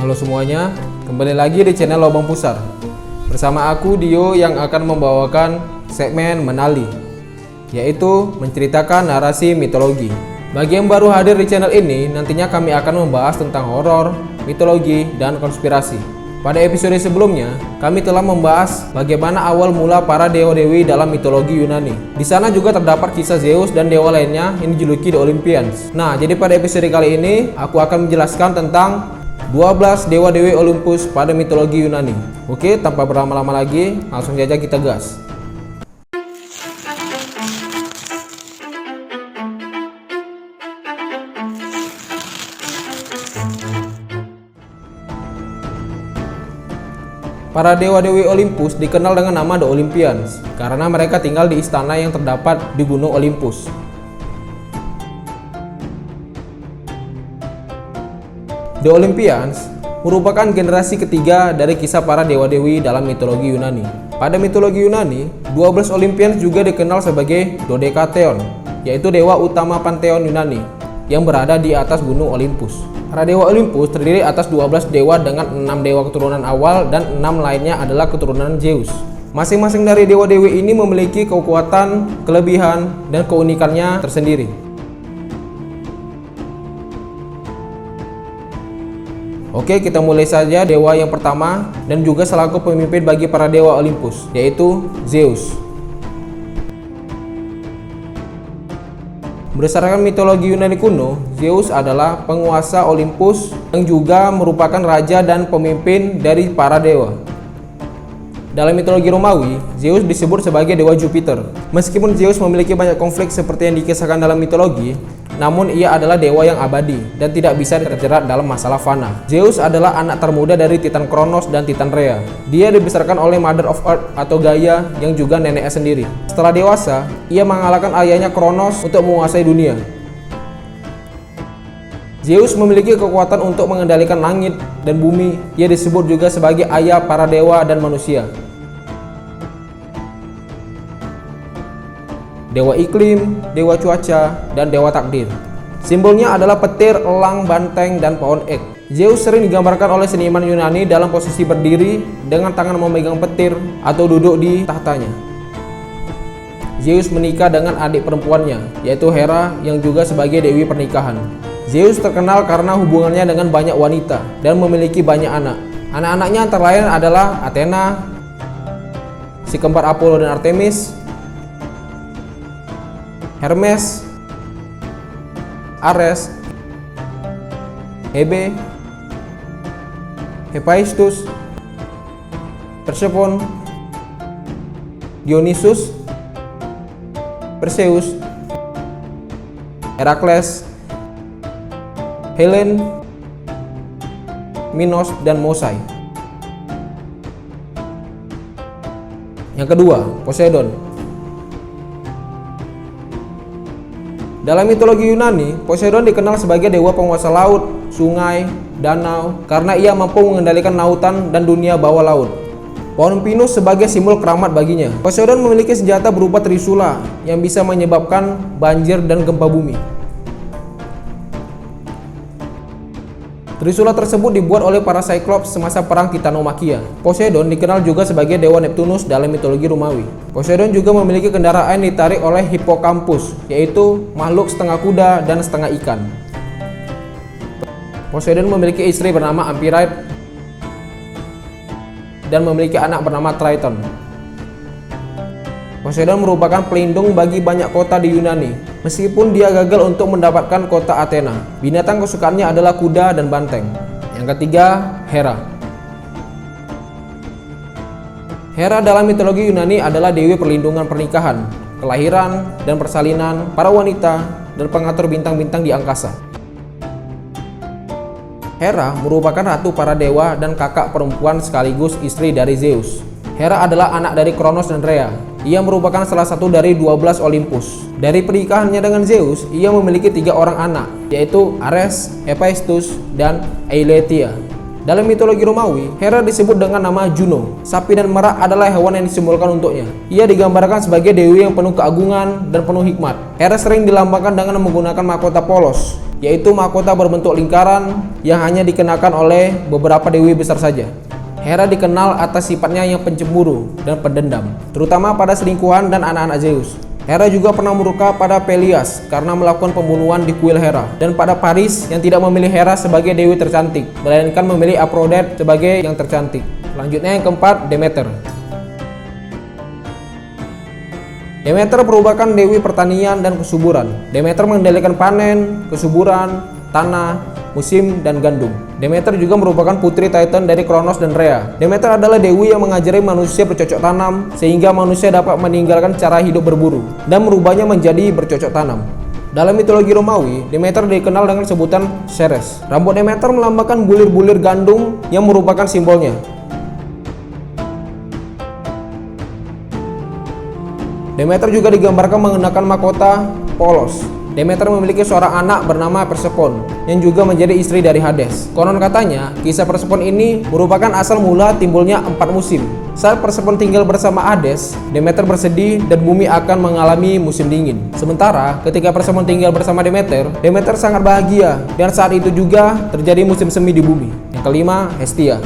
Halo semuanya, kembali lagi di channel Lobang Pusar. Bersama aku Dio yang akan membawakan segmen Menali, yaitu menceritakan narasi mitologi. Bagi yang baru hadir di channel ini, nantinya kami akan membahas tentang horor, mitologi, dan konspirasi. Pada episode sebelumnya, kami telah membahas bagaimana awal mula para dewa-dewi dalam mitologi Yunani. Di sana juga terdapat kisah Zeus dan dewa lainnya yang dijuluki The Olympians. Nah, jadi pada episode kali ini, aku akan menjelaskan tentang 12 dewa-dewi Olympus pada mitologi Yunani. Oke, tanpa berlama-lama lagi, langsung saja kita gas. Para dewa-dewi Olympus dikenal dengan nama The Olympians karena mereka tinggal di istana yang terdapat di Gunung Olympus. The Olympians merupakan generasi ketiga dari kisah para dewa-dewi dalam mitologi Yunani. Pada mitologi Yunani, 12 Olympians juga dikenal sebagai Dodekatheon, yaitu dewa utama pantheon Yunani yang berada di atas gunung Olympus. Para dewa Olympus terdiri atas 12 dewa dengan 6 dewa keturunan awal dan 6 lainnya adalah keturunan Zeus. Masing-masing dari dewa-dewi ini memiliki kekuatan, kelebihan, dan keunikannya tersendiri. Oke, kita mulai saja dewa yang pertama dan juga selaku pemimpin bagi para dewa Olympus, yaitu Zeus. Berdasarkan mitologi Yunani kuno, Zeus adalah penguasa Olympus yang juga merupakan raja dan pemimpin dari para dewa. Dalam mitologi Romawi, Zeus disebut sebagai dewa Jupiter. Meskipun Zeus memiliki banyak konflik seperti yang dikisahkan dalam mitologi, namun ia adalah dewa yang abadi dan tidak bisa terjerat dalam masalah fana. Zeus adalah anak termuda dari Titan Kronos dan Titan Rhea. Dia dibesarkan oleh Mother of Earth atau Gaia yang juga neneknya sendiri. Setelah dewasa, ia mengalahkan ayahnya Kronos untuk menguasai dunia. Zeus memiliki kekuatan untuk mengendalikan langit dan bumi. Ia disebut juga sebagai ayah para dewa dan manusia. Dewa iklim, dewa cuaca, dan dewa takdir. Simbolnya adalah petir, elang, banteng, dan pohon ek. Zeus sering digambarkan oleh seniman Yunani dalam posisi berdiri dengan tangan memegang petir atau duduk di tahtanya. Zeus menikah dengan adik perempuannya, yaitu Hera yang juga sebagai dewi pernikahan. Zeus terkenal karena hubungannya dengan banyak wanita dan memiliki banyak anak. Anak-anaknya antara lain adalah Athena, si kembar Apollo dan Artemis, Hermes, Ares, Hebe, Hephaestus, Persephone, Dionysus, Perseus, Herakles, Helen, Minos, dan Mosai. Yang kedua, Poseidon. Dalam mitologi Yunani, Poseidon dikenal sebagai dewa penguasa laut, sungai, danau karena ia mampu mengendalikan lautan dan dunia bawah laut. Pohon pinus sebagai simbol keramat baginya. Poseidon memiliki senjata berupa trisula yang bisa menyebabkan banjir dan gempa bumi. Trisula tersebut dibuat oleh para Cyclops semasa perang Titanomakhia. Poseidon dikenal juga sebagai dewa Neptunus dalam mitologi Romawi. Poseidon juga memiliki kendaraan yang ditarik oleh Hippocampus, yaitu makhluk setengah kuda dan setengah ikan. Poseidon memiliki istri bernama Amphitrite dan memiliki anak bernama Triton. Poseidon merupakan pelindung bagi banyak kota di Yunani, meskipun dia gagal untuk mendapatkan kota Athena. Binatang kesukaannya adalah kuda dan banteng. Yang ketiga, Hera. Hera dalam mitologi Yunani adalah dewi perlindungan pernikahan, kelahiran, dan persalinan para wanita dan pengatur bintang-bintang di angkasa. Hera merupakan ratu para dewa dan kakak perempuan sekaligus istri dari Zeus. Hera adalah anak dari Kronos dan Rhea. Ia merupakan salah satu dari 12 Olympus. Dari pernikahannya dengan Zeus, ia memiliki 3 orang anak, yaitu Ares, Hephaestus, dan Eileithyia. Dalam mitologi Romawi, Hera disebut dengan nama Juno. Sapi dan merak adalah hewan yang disimbolkan untuknya. Ia digambarkan sebagai dewi yang penuh keagungan dan penuh hikmat. Hera sering dilambangkan dengan menggunakan mahkota polos, yaitu mahkota berbentuk lingkaran yang hanya dikenakan oleh beberapa dewi besar saja. Hera dikenal atas sifatnya yang pencemburu dan pendendam, terutama pada selingkuhan dan anak-anak Zeus. Hera juga pernah murka pada Pelias karena melakukan pembunuhan di kuil Hera, dan pada Paris yang tidak memilih Hera sebagai dewi tercantik, melainkan memilih Aphrodite sebagai yang tercantik. Selanjutnya yang keempat, Demeter. Demeter merupakan dewi pertanian dan kesuburan. Demeter mengendalikan panen, kesuburan, tanah, musim, dan gandum. Demeter juga merupakan putri Titan dari Kronos dan Rhea. Demeter adalah dewi yang mengajari manusia bercocok tanam sehingga manusia dapat meninggalkan cara hidup berburu dan merubahnya menjadi bercocok tanam. Dalam mitologi Romawi, Demeter dikenal dengan sebutan Ceres. Rambut Demeter melambangkan bulir-bulir gandum yang merupakan simbolnya. Demeter juga digambarkan mengenakan mahkota polos. Demeter memiliki seorang anak bernama Persephone yang juga menjadi istri dari Hades. Konon katanya, kisah Persephone ini merupakan asal mula timbulnya 4 musim. Saat Persephone tinggal bersama Hades, Demeter bersedih dan bumi akan mengalami musim dingin. Sementara ketika Persephone tinggal bersama Demeter, Demeter sangat bahagia dan saat itu juga terjadi musim semi di bumi. Yang kelima, Hestia.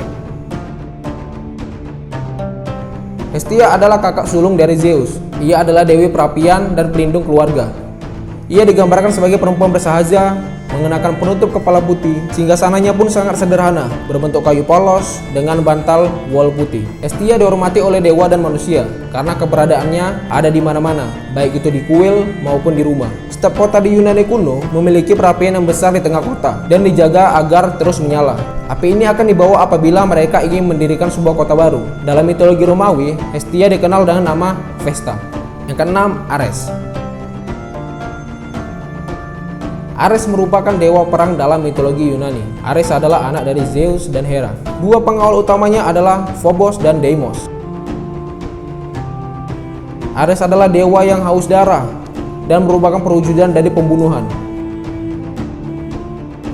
Hestia adalah kakak sulung dari Zeus. Ia adalah dewi perapian dan pelindung keluarga. Ia digambarkan sebagai perempuan bersahaja, mengenakan penutup kepala putih, sehingga sananya pun sangat sederhana, berbentuk kayu polos dengan bantal wol putih. Hestia dihormati oleh dewa dan manusia karena keberadaannya ada di mana-mana, baik itu di kuil maupun di rumah. Setiap kota di Yunani kuno memiliki perapian yang besar di tengah kota dan dijaga agar terus menyala. Api ini akan dibawa apabila mereka ingin mendirikan sebuah kota baru. Dalam mitologi Romawi, Hestia dikenal dengan nama Vesta. Yang keenam, Ares. Ares merupakan dewa perang dalam mitologi Yunani. Ares adalah anak dari Zeus dan Hera. Dua pengawal utamanya adalah Phobos dan Deimos. Ares adalah dewa yang haus darah dan merupakan perwujudan dari pembunuhan.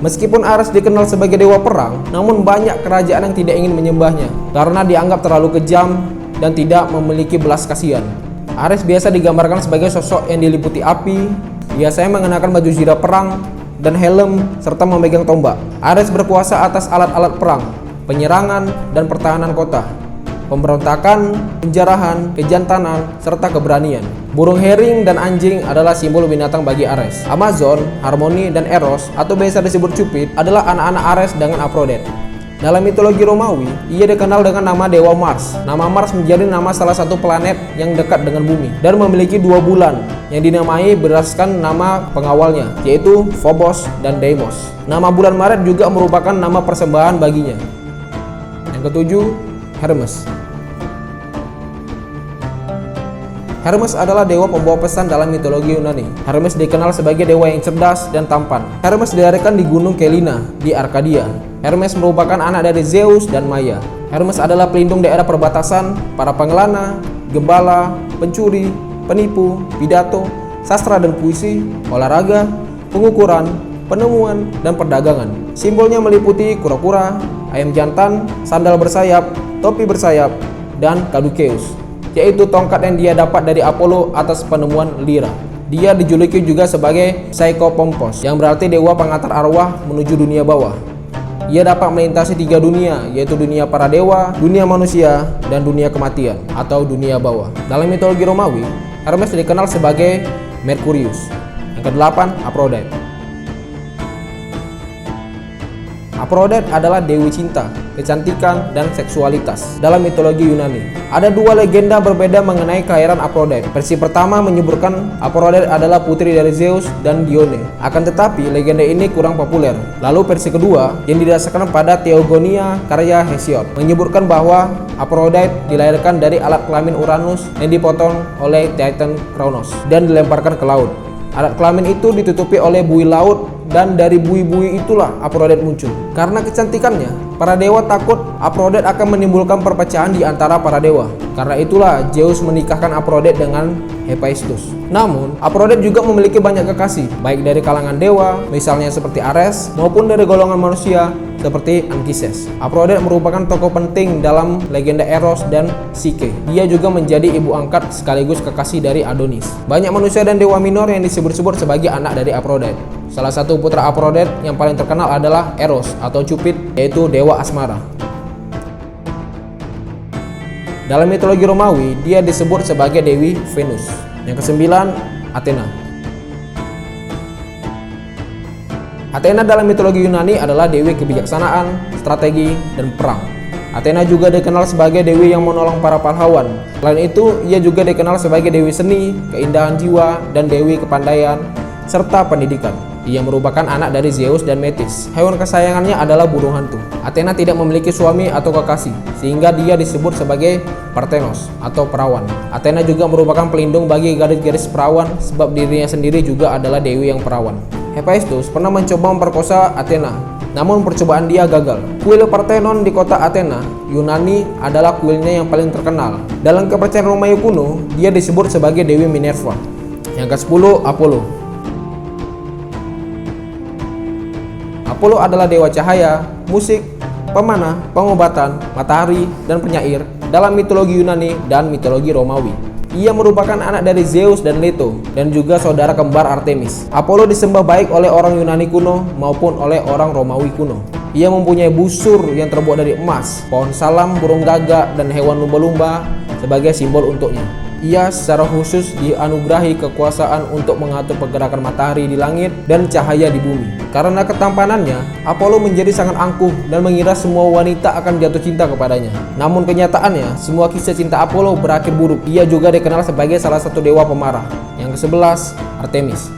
Meskipun Ares dikenal sebagai dewa perang, namun banyak kerajaan yang tidak ingin menyembahnya karena dianggap terlalu kejam dan tidak memiliki belas kasihan. Ares biasa digambarkan sebagai sosok yang diliputi api, biasanya mengenakan baju zirah perang dan helm serta memegang tombak. Ares berkuasa atas alat-alat perang, penyerangan dan pertahanan kota, pemberontakan, penjarahan, kejantanan, serta keberanian. Burung herring dan anjing adalah simbol binatang bagi Ares. Amazon, Harmony, dan Eros atau biasa disebut Cupid adalah anak-anak Ares dengan Aphrodite. Dalam mitologi Romawi, ia dikenal dengan nama Dewa Mars. Nama Mars menjadi nama salah satu planet yang dekat dengan bumi dan memiliki 2 bulan yang dinamai berdasarkan nama pengawalnya, yaitu Phobos dan Deimos. Nama bulan Maret juga merupakan nama persembahan baginya. Yang ketujuh, Hermes. Hermes adalah dewa pembawa pesan dalam mitologi Yunani. Hermes dikenal sebagai dewa yang cerdas dan tampan. Hermes dilahirkan di Gunung Kellina di Arkadia. Hermes merupakan anak dari Zeus dan Maia. Hermes adalah pelindung daerah perbatasan, para pengelana, gembala, pencuri, penipu, pidato, sastra dan puisi, olahraga, pengukuran, penemuan, dan perdagangan. Simbolnya meliputi kura-kura, ayam jantan, sandal bersayap, topi bersayap, dan Caduceus, yaitu tongkat yang dia dapat dari Apollo atas penemuan Lyra. Dia dijuluki juga sebagai Psychopompos, yang berarti dewa pengantar arwah menuju dunia bawah. Ia dapat melintasi 3 dunia, yaitu dunia para dewa, dunia manusia, dan dunia kematian atau dunia bawah. Dalam mitologi Romawi, Hermes dikenal sebagai Mercurius. Yang ke-8, Aphrodite. Aphrodite adalah dewi cinta, kecantikan, dan seksualitas dalam mitologi Yunani. Ada 2 legenda berbeda mengenai kelahiran Aphrodite. Versi pertama menyebutkan Aphrodite adalah putri dari Zeus dan Dione. Akan tetapi legenda ini kurang populer. Lalu versi kedua yang didasarkan pada Theogonia karya Hesiod menyebutkan bahwa Aphrodite dilahirkan dari alat kelamin Uranus yang dipotong oleh Titan Kronos dan dilemparkan ke laut. Alat kelamin itu ditutupi oleh buih laut dan dari buih-buih itulah Aphrodite muncul. Karena kecantikannya, para dewa takut Aphrodite akan menimbulkan perpecahan di antara para dewa. Karena itulah Zeus menikahkan Aphrodite dengan Hephaestus. Namun, Aphrodite juga memiliki banyak kekasih, baik dari kalangan dewa, misalnya seperti Ares, maupun dari golongan manusia, seperti Anchises. Aphrodite merupakan tokoh penting dalam legenda Eros dan Psyche. Dia juga menjadi ibu angkat sekaligus kekasih dari Adonis. Banyak manusia dan dewa minor yang disebut-sebut sebagai anak dari Aphrodite. Salah satu putra Aphrodite yang paling terkenal adalah Eros atau Cupid, yaitu dewa asmara. Dalam mitologi Romawi, dia disebut sebagai Dewi Venus. Yang kesembilan, Athena. Athena dalam mitologi Yunani adalah dewi kebijaksanaan, strategi, dan perang. Athena juga dikenal sebagai dewi yang menolong para pahlawan. Selain itu, ia juga dikenal sebagai dewi seni, keindahan jiwa, dan dewi kepandaian, serta pendidikan. Ia merupakan anak dari Zeus dan Metis. Hewan kesayangannya adalah burung hantu. Athena tidak memiliki suami atau kekasih, sehingga dia disebut sebagai Parthenos atau perawan. Athena juga merupakan pelindung bagi gadis-gadis perawan, sebab dirinya sendiri juga adalah dewi yang perawan. Hephaestus pernah mencoba memperkosa Athena, namun percobaan dia gagal. Kuil Parthenon di kota Athena, Yunani adalah kuilnya yang paling terkenal. Dalam kepercayaan Romawi kuno, dia disebut sebagai Dewi Minerva. Yang ke-10, Apollo. Apollo adalah dewa cahaya, musik, pemanah, pengobatan, matahari, dan penyair dalam mitologi Yunani dan mitologi Romawi. Ia merupakan anak dari Zeus dan Leto, dan juga saudara kembar Artemis. Apollo disembah baik oleh orang Yunani kuno maupun oleh orang Romawi kuno. Ia mempunyai busur yang terbuat dari emas, pohon salam, burung gagak, dan hewan lumba-lumba sebagai simbol untuknya. Ia secara khusus dianugerahi kekuasaan untuk mengatur pergerakan matahari di langit dan cahaya di bumi. Karena ketampanannya, Apollo menjadi sangat angkuh dan mengira semua wanita akan jatuh cinta kepadanya. Namun kenyataannya, semua kisah cinta Apollo berakhir buruk. Ia juga dikenal sebagai salah satu dewa pemarah. Yang ke-11, Artemis.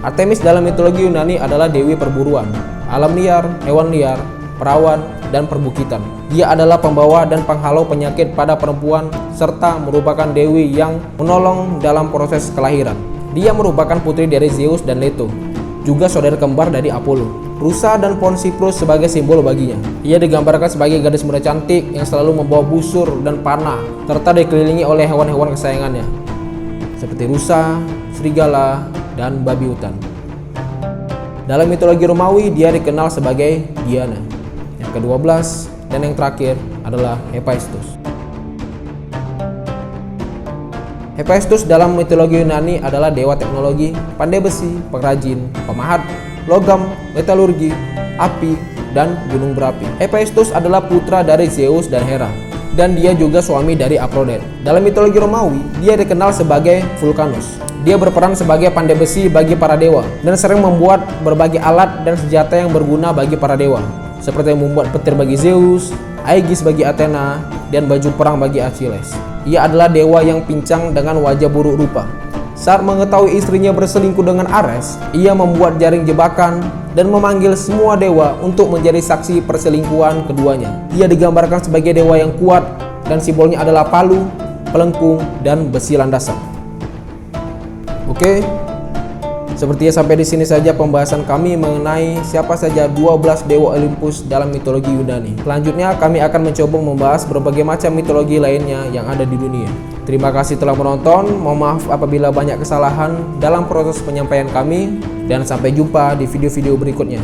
Artemis dalam mitologi Yunani adalah dewi perburuan, alam liar, hewan liar, perawan, dan perbukitan. Dia adalah pembawa dan penghalau penyakit pada perempuan serta merupakan dewi yang menolong dalam proses kelahiran. Dia merupakan putri dari Zeus dan Leto, juga saudara kembar dari Apollo. Rusa dan pohon siprus sebagai simbol baginya. Ia digambarkan sebagai gadis muda cantik yang selalu membawa busur dan panah serta dikelilingi oleh hewan-hewan kesayangannya seperti rusa, serigala, dan babi hutan. Dalam mitologi Romawi, dia dikenal sebagai Diana. Yang ke-12 dan yang terakhir adalah Hephaestus. Hephaestus dalam mitologi Yunani adalah dewa teknologi, pandai besi, pengrajin, pemahat, logam, metalurgi, api, dan gunung berapi. Hephaestus adalah putra dari Zeus dan Hera, dan dia juga suami dari Aphrodite. Dalam mitologi Romawi, dia dikenal sebagai Vulcanus. Dia berperan sebagai pandai besi bagi para dewa, dan sering membuat berbagai alat dan senjata yang berguna bagi para dewa, seperti membuat petir bagi Zeus, Aegis bagi Athena, dan baju perang bagi Achilles. Ia adalah dewa yang pincang dengan wajah buruk rupa. Saat mengetahui istrinya berselingkuh dengan Ares, ia membuat jaring jebakan dan memanggil semua dewa untuk menjadi saksi perselingkuhan keduanya. Ia digambarkan sebagai dewa yang kuat dan simbolnya adalah palu, pelengkung, dan besi landasan. Oke, sepertinya sampai di sini saja pembahasan kami mengenai siapa saja 12 dewa Olympus dalam mitologi Yunani. Selanjutnya kami akan mencoba membahas berbagai macam mitologi lainnya yang ada di dunia. Terima kasih telah menonton. Mohon maaf apabila banyak kesalahan dalam proses penyampaian kami, dan sampai jumpa di video-video berikutnya.